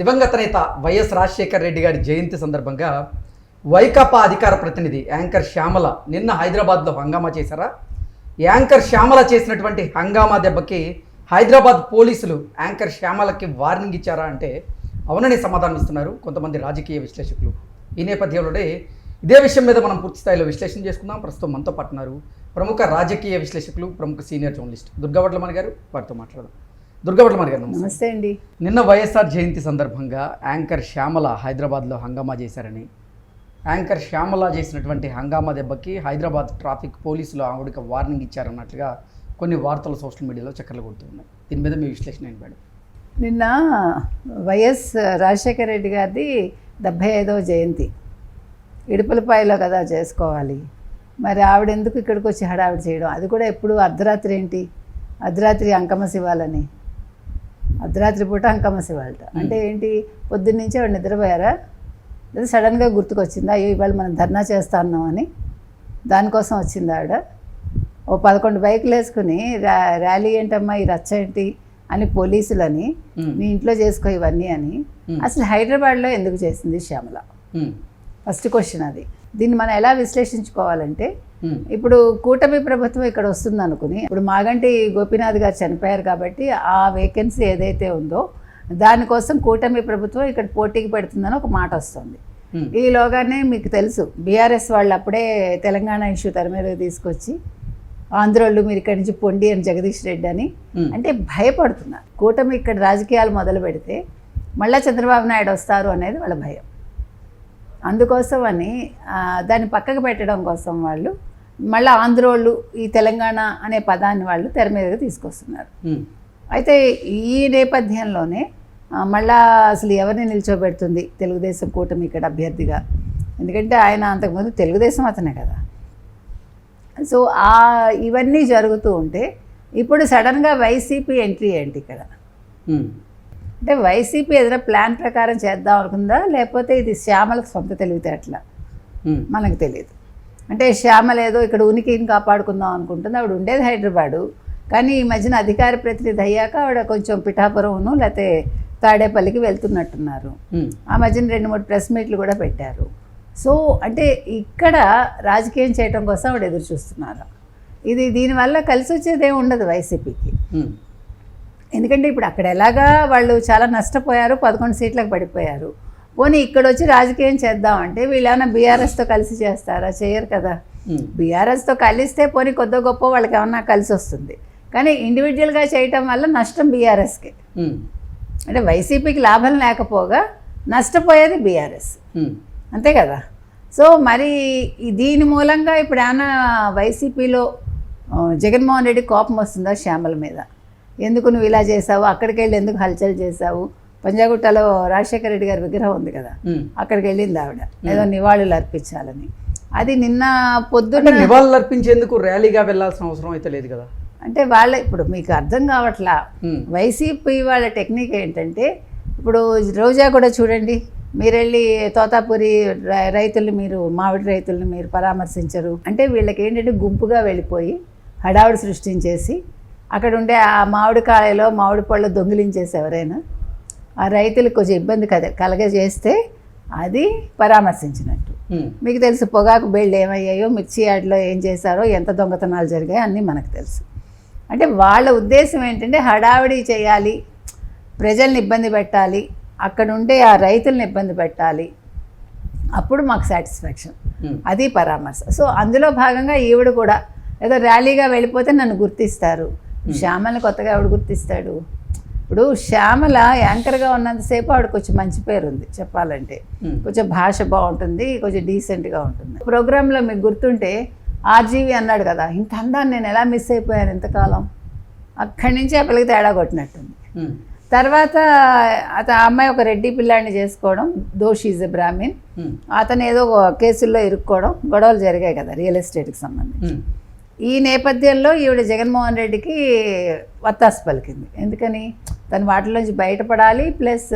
దివంగత నేత వైఎస్ రాజశేఖర్ రెడ్డి గారి జయంతి సందర్భంగా వైకాపా అధికార ప్రతినిధి యాంకర్ శ్యామల నిన్న హైదరాబాద్లో హంగామా చేశారా? యాంకర్ శ్యామల చేసినటువంటి హంగామా దెబ్బకి హైదరాబాద్ పోలీసులు యాంకర్ శ్యామలకి వార్నింగ్ ఇచ్చారా అంటే అవునని సమాధానం ఇస్తున్నారు కొంతమంది రాజకీయ విశ్లేషకులు. ఈ నేపథ్యంలోనే ఇదే విషయం మీద మనం పూర్తి స్థాయిలో విశ్లేషణ చేసుకుందాం. ప్రస్తుతం మనతో పట్టున్నారు ప్రముఖ రాజకీయ విశ్లేషకులు, ప్రముఖ సీనియర్ జర్నలిస్ట్ దుర్గావడ్లమణి గారు. వారితో మాట్లాడదాం. దుర్గావడ్లమణి గారు నమస్తే అండి. నిన్న వైఎస్ఆర్ జయంతి సందర్భంగా యాంకర్ శ్యామల హైదరాబాద్లో హంగామా చేశారని, యాంకర్ శ్యామల చేసినటువంటి హంగామా దెబ్బకి హైదరాబాద్ ట్రాఫిక్ పోలీసులు ఆవిడకి వార్నింగ్ ఇచ్చారన్నట్లుగా కొన్ని వార్తలు సోషల్ మీడియాలో చక్కర్లు కొడుతున్నాయి. దీని మీద మీ విశ్లేషణ ఏంటి మేడం? నిన్న వైఎస్ రాజశేఖర రెడ్డి గారిది 75వ జయంతి ఇడుపులపాయలో కదా చేసుకోవాలి. మరి ఆవిడ ఎందుకు ఇక్కడికి వచ్చి హడావిడి చేయడం? అది కూడా ఎప్పుడు అర్ధరాత్రి ఏంటి? అర్ధరాత్రి అంకమ్మ శివాలని, అర్ధరాత్రి పూట అంకమ్మ శివాలట అంటే ఏంటి? పొద్దున్నుంచి ఆవిడ నిద్రపోయారా? లేదా సడన్గా గుర్తుకొచ్చిందా అయ్యో ఇవాళ మనం ధర్నా చేస్తా ఉన్నాం అని? దానికోసం వచ్చింది ఆవిడ. ఓ 11 బైకులు వేసుకుని ర్యాలీ ఏంటమ్మా ఈ రచ్చ ఏంటి అని పోలీసులని, మీ ఇంట్లో చేసుకో ఇవన్నీ అని. అసలు హైదరాబాద్లో ఎందుకు చేసింది శ్యామల? ఫస్ట్ క్వశ్చన్ అది. దీన్ని మనం ఎలా విశ్లేషించుకోవాలంటే, ఇప్పుడు కూటమి ప్రభుత్వం ఇక్కడ వస్తుంది అనుకుని, ఇప్పుడు మాగంటి గోపీనాథ్ గారు చనిపోయారు కాబట్టి ఆ వేకెన్సీ ఏదైతే ఉందో దానికోసం కూటమి ప్రభుత్వం ఇక్కడ పోటీకి పెడుతుందని ఒక మాట వస్తుంది. ఈలోగానే మీకు తెలుసు బీఆర్ఎస్ వాళ్ళు అప్పుడే తెలంగాణ ఇష్యూ తెర మీద తీసుకొచ్చి ఆంధ్రోళ్ళు మీరు ఇక్కడి నుంచి పొండి అని జగదీష్ రెడ్డి అని అంటే భయపడుతున్నారు. కూటమి ఇక్కడ రాజకీయాలు మొదలు పెడితే మళ్ళీ చంద్రబాబు నాయుడు వస్తారు అనేది వాళ్ళ భయం. అందుకోసం అని దాన్ని పక్కకు పెట్టడం కోసం వాళ్ళు మళ్ళీ ఆంధ్రోళ్ళు ఈ తెలంగాణ అనే పదాన్ని వాళ్ళు తెర మీదకి తీసుకొస్తున్నారు. అయితే ఈ నేపథ్యంలోనే మళ్ళా అసలు ఎవరిని నిల్చోబెడుతుంది తెలుగుదేశం కూటమి ఇక్కడ అభ్యర్థిగా? ఎందుకంటే ఆయన అంతకుముందు తెలుగుదేశం అతనే కదా. సో ఇవన్నీ జరుగుతూ ఉంటే ఇప్పుడు సడన్గా వైసీపీ ఎంట్రీ ఏంటి ఇక్కడ? అంటే వైసీపీ ఏదైనా ప్లాన్ ప్రకారం చేద్దాం అనుకుందా, లేకపోతే ఇది శ్యామలకు సొంత తెలివితేటలా? మనకు తెలియదు. అంటే శ్యామల ఏదో ఇక్కడ ఉనికిని కాపాడుకుందాం అనుకుంటుంది. ఆవిడ ఉండేది హైదరాబాదు, కానీ ఈ మధ్యన అధికార ప్రతినిధి అయ్యాక ఆవిడ కొంచెం పిఠాపురంను లేకపోతే తాడేపల్లికి వెళ్తున్నట్టున్నారు. ఆ మధ్యన 2-3 ప్రెస్ మీట్లు కూడా పెట్టారు. సో అంటే ఇక్కడ రాజకీయం చేయడం కోసం ఆవిడ ఎదురు చూస్తున్నారు. దీనివల్ల కలిసి వచ్చేదేమి ఉండదు వైసీపీకి. ఎందుకంటే ఇప్పుడు అక్కడ ఎలాగా వాళ్ళు చాలా నష్టపోయారు, 11 సీట్లకు పడిపోయారు. పోనీ ఇక్కడ వచ్చి రాజకీయం చేద్దామంటే వీళ్ళు ఏమైనా బీఆర్ఎస్తో కలిసి చేస్తారా? చేయరు కదా. బీఆర్ఎస్తో కలిస్తే పోనీ కొద్ది గొప్ప వాళ్ళకి ఏమన్నా కలిసి వస్తుంది, కానీ ఇండివిజువల్గా చేయటం వల్ల నష్టం బీఆర్ఎస్కే. అంటే వైసీపీకి లాభం లేకపోగా నష్టపోయేది బీఆర్ఎస్, అంతే కదా. సో మరి దీని మూలంగా ఇప్పుడు ఏమైనా వైసీపీలో జగన్మోహన్ రెడ్డి కోపం వస్తుందా శ్యామల మీద? ఎందుకు నువ్వు ఇలా చేసావు, అక్కడికి వెళ్ళి ఎందుకు హల్చల్ చేసావు? పంజాగుట్టలో రాజశేఖర రెడ్డి గారి విగ్రహం ఉంది కదా, అక్కడికి వెళ్ళింది ఆవిడ ఏదో నివాళులు అర్పించాలని. అది నిన్న పొద్దున్న నివాళులు అర్పించేందుకు ర్యాలీగా వెళ్ళాల్సిన అవసరం అయితే లేదు కదా. అంటే వాళ్ళ ఇప్పుడు మీకు అర్థం కావట్లా వైసీపీ వాళ్ళ టెక్నిక్ ఏంటంటే, ఇప్పుడు రోజా కూడా చూడండి, మీరు వెళ్ళి తోతాపూరి రైతుల్ని మీరు మామిడి రైతుల్ని మీరు పరామర్శించరు అంటే వీళ్ళకి ఏంటంటే గుంపుగా వెళ్ళిపోయి హడావుడి సృష్టించేసి అక్కడ ఉండే ఆ మామిడి కాయలో మామిడి పళ్ళు దొంగిలించేసి ఎవరైనా ఆ రైతులకు కొంచెం ఇబ్బంది కలగజేస్తే అది పరామర్శించినట్టు. మీకు తెలుసు పొగాకు బేళ్ళు ఏమయ్యాయో, మిర్చి యార్డ్లో ఏం చేశారో, ఎంత దొంగతనాలు జరిగాయో అన్నీ మనకు తెలుసు. అంటే వాళ్ళ ఉద్దేశం ఏంటంటే హడావిడి చేయాలి, ప్రజల్ని ఇబ్బంది పెట్టాలి, అక్కడ ఉండే ఆ రైతుల్ని ఇబ్బంది పెట్టాలి, అప్పుడు మాకు సాటిస్ఫాక్షన్, అది పరామర్శ. సో అందులో భాగంగా ఈవిడ కూడా ఏదో ర్యాలీగా వెళ్ళిపోతే నన్ను గుర్తిస్తారు. శ్యామలని కొత్తగా ఆవిడ గుర్తిస్తాడు? ఇప్పుడు శ్యామల యాంకర్గా ఉన్నంతసేపు ఆవిడ కొంచెం మంచి పేరు ఉంది చెప్పాలంటే, కొంచెం భాష బాగుంటుంది, కొంచెం డీసెంట్గా ఉంటుంది. ప్రోగ్రాంలో మీకు గుర్తుంటే ఆర్జీవి అన్నాడు కదా, ఇంత అందాన్ని నేను ఎలా మిస్ అయిపోయాను ఇంతకాలం, అక్కడి నుంచి ఆ పిల్లకి తేడా కొట్టినట్టుంది. తర్వాత ఆ అమ్మాయి ఒక రెడ్డి పిల్లాడిని చేసుకోవడం, దోషీజ్ బ్రాహ్మిన్, అతను ఏదో కేసుల్లో ఇరుక్కోవడం, గొడవలు జరిగాయి కదా రియల్ ఎస్టేట్కి సంబంధించి. ఈ నేపథ్యంలో ఈవిడ జగన్మోహన్ రెడ్డికి వత్తాసు పలికింది. ఎందుకని? తను వాటిలోంచి బయటపడాలి, ప్లస్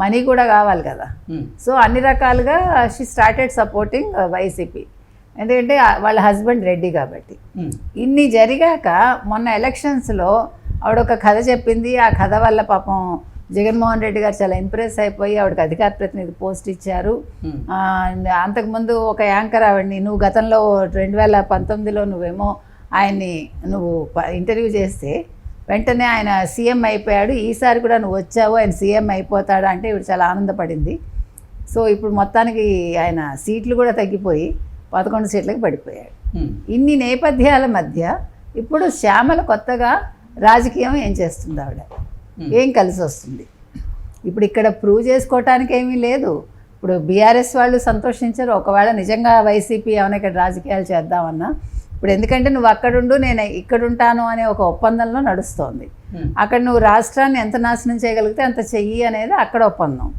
మనీ కూడా కావాలి కదా. సో అన్ని రకాలుగా షీ స్టార్టెడ్ సపోర్టింగ్ వైసీపీ. ఎందుకంటే వాళ్ళ హస్బెండ్ రెడ్డి కాబట్టి. ఇన్ని జరిగాక మొన్న ఎలక్షన్స్లో ఆవిడ ఒక కథ చెప్పింది. ఆ కథ వల్ల పాపం జగన్మోహన్ రెడ్డి గారు చాలా ఇంప్రెస్ అయిపోయి ఆవిడకి అధికార ప్రతినిధి పోస్ట్ ఇచ్చారు. అంతకుముందు ఒక యాంకర్ ఆవిడని నువ్వు గతంలో 2019లో నువ్వేమో ఆయన్ని నువ్వు ఇంటర్వ్యూ చేస్తే వెంటనే ఆయన సీఎం అయిపోయాడు, ఈసారి కూడా నువ్వు వచ్చావు ఆయన సీఎం అయిపోతాడు అంటే ఇవి చాలా ఆనందపడింది. సో ఇప్పుడు మొత్తానికి ఆయన సీట్లు కూడా తగ్గిపోయి 11 సీట్లకు పడిపోయాడు. ఇన్ని నేపథ్యాల మధ్య ఇప్పుడు శ్యామల కొత్తగా రాజకీయం ఏం చేస్తుంది, ఆవిడ ఏం కలిసి వస్తుంది? ఇప్పుడు ఇక్కడ ప్రూవ్ చేసుకోవటానికి ఏమీ లేదు. ఇప్పుడు బీఆర్ఎస్ వాళ్ళు సంతోషించరు ఒకవేళ నిజంగా వైసీపీ ఏమైనా ఇక్కడ రాజకీయాలు చేద్దామన్నా. ఇప్పుడు ఎందుకంటే నువ్వు అక్కడుండు నేను ఇక్కడుంటాను అనే ఒక ఒప్పందంలో నడుస్తోంది. అక్కడ నువ్వు రాష్ట్రాన్ని ఎంత నాశనం చేయగలిగితే అంత చెయ్యి అనేది అక్కడ ఒప్పందం.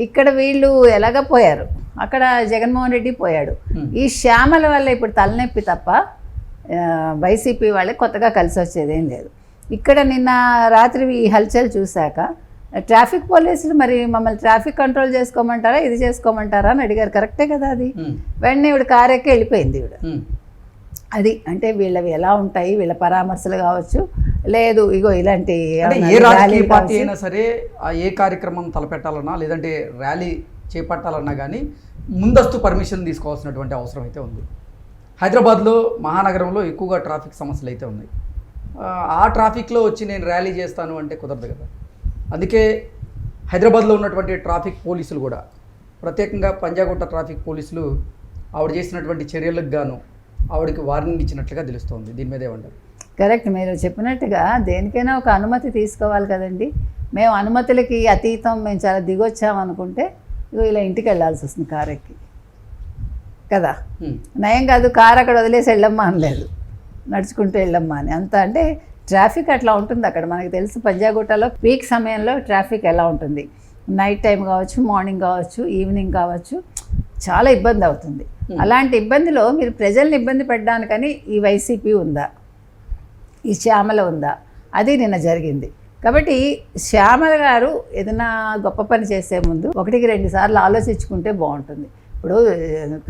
ఇక్కడ వీళ్ళు ఎలాగ పోయారు, అక్కడ జగన్మోహన్ రెడ్డి పోయాడు. ఈ శ్యామల వల్ల ఇప్పుడు తలనొప్పి తప్ప వైసీపీ వాళ్ళకి కొత్తగా కలిసి వచ్చేదేం లేదు. ఇక్కడ నిన్న రాత్రి ఈ హల్చల్ చూశాక ట్రాఫిక్ పోలీసులు మరి మమ్మల్ని ట్రాఫిక్ కంట్రోల్ చేసుకోమంటారా ఇది చేసుకోమంటారా అని అడిగారు. కరెక్టే కదా అది. వెంటనే ఇవిడ కారు ఎక్కి వెళ్ళిపోయింది ఇవిడ. అది అంటే వీళ్ళవి ఎలా ఉంటాయి, వీళ్ళ పరామర్శలు కావచ్చు, లేదు ఇగో ఇలాంటి ఏ రాజకీయ పార్టీ అయినా సరే ఏ కార్యక్రమం తలపెట్టాలన్నా లేదంటే ర్యాలీ చేపట్టాలన్నా కానీ ముందస్తు పర్మిషన్ తీసుకోవాల్సినటువంటి అవసరం అయితే ఉంది. హైదరాబాద్లో మహానగరంలో ఎక్కువగా ట్రాఫిక్ సమస్యలు అయితే ఉన్నాయి. ఆ ట్రాఫిక్లో వచ్చి నేను ర్యాలీ చేస్తాను అంటే కుదరదు కదా. అందుకే హైదరాబాద్లో ఉన్నటువంటి ట్రాఫిక్ పోలీసులు కూడా ప్రత్యేకంగా పంజాగుట్ట ట్రాఫిక్ పోలీసులు ఆవిడ చేసినటువంటి చర్యలకు గాను ఆవిడకి వార్నింగ్ ఇచ్చినట్లుగా తెలుస్తోంది. దీని మీద ఏమంటారు? కరెక్ట్, మీరు చెప్పినట్టుగా దేనికైనా ఒక అనుమతి తీసుకోవాలి కదండి. మేము అనుమతులకి అతీతం మేము చాలా దిగొచ్చామనుకుంటే ఇగో ఇలా ఇంటికి వెళ్ళాల్సి వస్తుంది కారు ఎక్కి కదా. నయం కాదు కారు అక్కడ వదిలేసి వెళ్ళమ్మా అనలేదు, నడుచుకుంటూ వెళ్ళమ్మా అని. అంత అంటే ట్రాఫిక్ అట్లా ఉంటుంది అక్కడ. మనకు తెలుసు పంజాగుట్టలో పీక్ సమయంలో ట్రాఫిక్ ఎలా ఉంటుంది. నైట్ టైం కావచ్చు, మార్నింగ్ కావచ్చు, ఈవినింగ్ కావచ్చు, చాలా ఇబ్బంది అవుతుంది. అలాంటి ఇబ్బందిలో మీరు ప్రజల్ని ఇబ్బంది పెట్టడానికని ఈ వైసీపీ ఉందా, ఈ శ్యామల ఉందా? అది నిన్న జరిగింది. కాబట్టి శ్యామల గారు ఏదైనా గొప్ప పని చేసే ముందు 1-2 సార్లు ఆలోచించుకుంటే బాగుంటుంది. ఇప్పుడు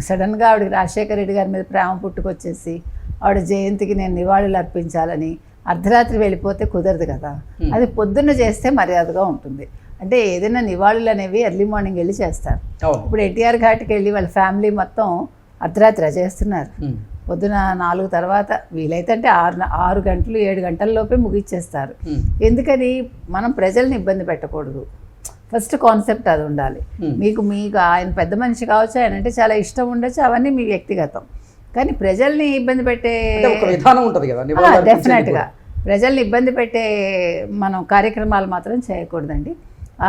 సడన్గా ఆవిడకి రాజశేఖర రెడ్డి గారి మీద ప్రేమ పుట్టుకొచ్చేసి ఆవిడ జయంతికి నేను నివాళులు అర్పించాలని అర్ధరాత్రి వెళ్ళిపోతే కుదరదు కదా. అది పొద్దున్న చేస్తే మర్యాదగా ఉంటుంది. అంటే ఏదైనా నివాళులు అనేవి ఎర్లీ మార్నింగ్ వెళ్ళి చేస్తారు. ఇప్పుడు ఎన్టీఆర్ ఘాట్కి వెళ్ళి వాళ్ళ ఫ్యామిలీ మొత్తం అర్ధరాత్రి చేస్తున్నారు. పొద్దున 4 తర్వాత వీలైతే అంటే 6 గంటలు 7 గంటల లోపే ముగిచ్చేస్తారు. ఎందుకని మనం ప్రజల్ని ఇబ్బంది పెట్టకూడదు. ఫస్ట్ కాన్సెప్ట్ అది ఉండాలి. మీకు ఆయన పెద్ద మనిషి కావచ్చు, ఆయన అంటే చాలా ఇష్టం ఉండొచ్చు, అవన్నీ మీ వ్యక్తిగతం. కానీ ప్రజల్ని ఇబ్బంది పెట్టే విధానం ఉంటుంది కదా. డెఫినెట్గా ప్రజల్ని ఇబ్బంది పెట్టే మనం కార్యక్రమాలు మాత్రం చేయకూడదండి.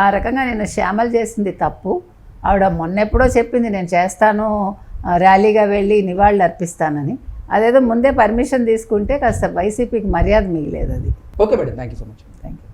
ఆ రకంగా నేను శ్యామల చేసింది తప్పు. ఆవిడ మొన్నెప్పుడో చెప్పింది నేను చేస్తాను, ర్యాలీగా వెళ్ళి నివాళులు అర్పిస్తానని. అదేదో ముందే పర్మిషన్ తీసుకుంటే కాస్త వైసీపీకి మర్యాద మిగిలేదు అది. Okay madam, thank you so much. Thank you.